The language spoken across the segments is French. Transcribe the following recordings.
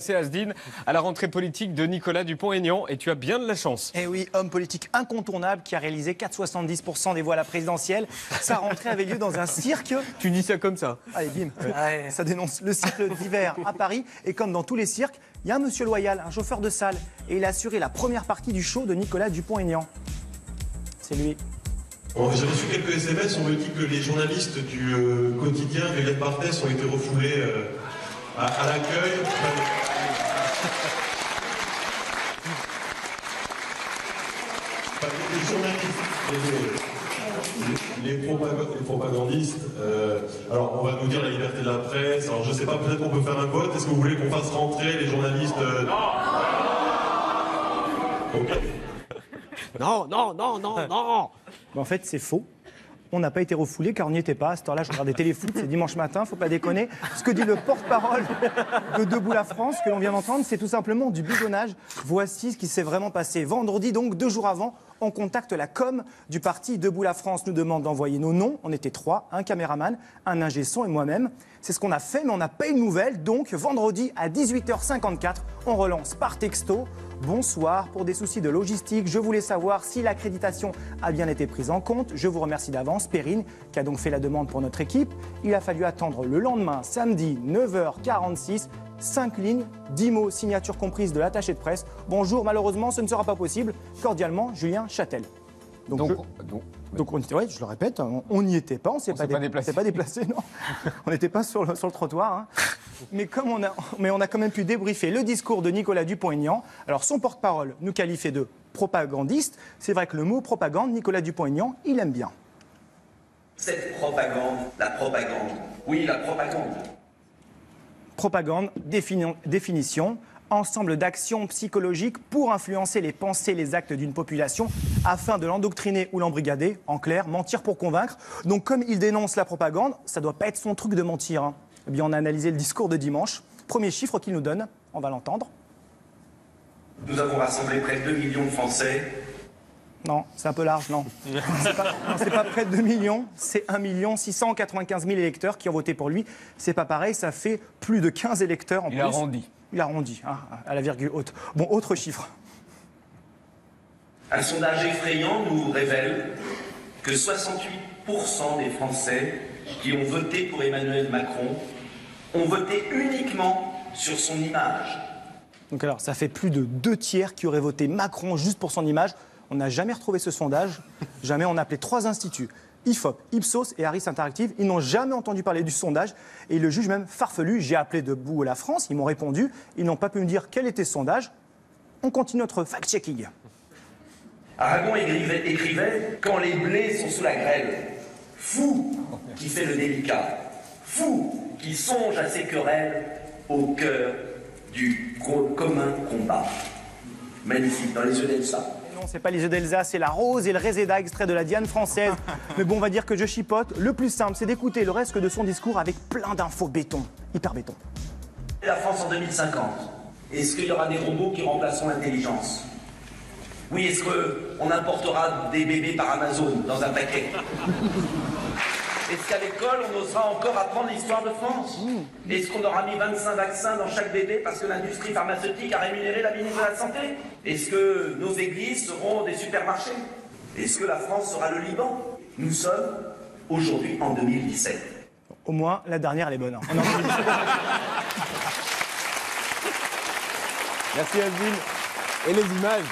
C'est Asdine à la rentrée politique de Nicolas Dupont-Aignan et tu as bien de la chance. Eh oui, homme politique incontournable qui a réalisé 4,70% des voix à la présidentielle. Sa rentrée avait lieu dans un cirque. Tu dis ça comme ça. Allez, bim, ça dénonce le cirque d'hiver à Paris. Et comme dans tous les cirques, il y a un monsieur loyal, un chauffeur de salle. Et il a assuré la première partie du show de Nicolas Dupont-Aignan. C'est lui. Bon, j'ai reçu quelques SMS, on me dit que les journalistes du quotidien Violette Barthès ont été refoulés à l'accueil. Les propagandistes, alors on va nous dire la liberté de la presse, alors je sais pas, peut-être qu'on peut faire un vote, est-ce que vous voulez qu'on fasse rentrer les journalistes Non. Okay. Non. En fait, c'est faux. On n'a pas été refoulés car on n'y était pas. À cette heure-là, je regardais Téléfoot, c'est dimanche matin, faut pas déconner. Ce que dit le porte-parole de Debout la France, que l'on vient d'entendre, c'est tout simplement du bidonnage. Voici ce qui s'est vraiment passé. Vendredi, donc, 2 jours avant, on contacte la com du parti Debout la France, nous demande d'envoyer nos noms. On était 3, un caméraman, un ingé son et moi-même. C'est ce qu'on a fait, mais on n'a pas eu de nouvelles. Donc, vendredi à 18h54, on relance par texto. Bonsoir, pour des soucis de logistique, je voulais savoir si l'accréditation a bien été prise en compte. Je vous remercie d'avance, Perrine, qui a donc fait la demande pour notre équipe. Il a fallu attendre le lendemain, samedi, 9h46, 5 lignes, 10 mots, signature comprise de l'attaché de presse. Bonjour, malheureusement, ce ne sera pas possible. Cordialement, Julien Châtel. Donc ouais, je le répète, on n'y était pas, on ne s'est pas déplacé, non. On n'était pas sur le trottoir. Hein. Mais on a quand même pu débriefer le discours de Nicolas Dupont-Aignan. Alors son porte-parole nous qualifiait de propagandiste. C'est vrai que le mot propagande, Nicolas Dupont-Aignan, il aime bien. Cette propagande, la propagande, oui, la propagande. Propagande, définition. Ensemble d'actions psychologiques pour influencer les pensées, les actes d'une population afin de l'endoctriner ou l'embrigader. En clair, mentir pour convaincre. Donc comme il dénonce la propagande, ça ne doit pas être son truc de mentir. Hein. Eh bien, on a analysé le discours de dimanche. Premier chiffre qu'il nous donne, on va l'entendre. Nous avons rassemblé près de 2 millions de Français. Non, c'est un peu large, non. C'est pas près de 2 millions, c'est 1 695 000 électeurs qui ont voté pour lui. C'est pas pareil, ça fait plus de 15 électeurs en plus. Il arrondit, hein, à la virgule haute. Bon, autre chiffre. Un sondage effrayant nous révèle que 68% des Français qui ont voté pour Emmanuel Macron ont voté uniquement sur son image. Donc alors, ça fait plus de 2 tiers qui auraient voté Macron juste pour son image. On n'a jamais retrouvé ce sondage. Jamais. On a appelé 3 instituts. IFOP, Ipsos et Harris Interactive, ils n'ont jamais entendu parler du sondage et ils le jugent même farfelu. J'ai appelé Debout la France, ils m'ont répondu, ils n'ont pas pu me dire quel était ce sondage. On continue notre fact-checking. Aragon écrivait « Quand les blés sont sous la grêle, fou qui fait le délicat, fou qui songe à ses querelles au cœur du commun combat. » Magnifique, dans les yeux d'Elsa. Non, c'est pas les yeux d'Elsa, c'est la rose et le réséda extrait de la Diane française. Mais bon, on va dire que je chipote. Le plus simple, c'est d'écouter le reste de son discours avec plein d'infos béton. Hyper béton. La France en 2050. Est-ce qu'il y aura des robots qui remplaceront l'intelligence? Oui, est-ce qu'on importera des bébés par Amazon dans un paquet? Est-ce qu'à l'école, on osera encore apprendre l'histoire de France? Est-ce qu'on aura mis 25 vaccins dans chaque bébé parce que l'industrie pharmaceutique a rémunéré la ministre de la Santé? Est-ce que nos églises seront des supermarchés? Est-ce que la France sera le Liban? Nous sommes aujourd'hui en 2017. Au moins, la dernière, elle est bonne. Hein. Merci Asdine. Et les images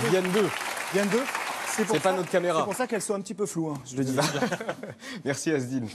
viennent d'eux. Viennent d'eux? C'est pas notre caméra. C'est pour ça qu'elles sont un petit peu floues, hein, je le dis. Merci Asdine.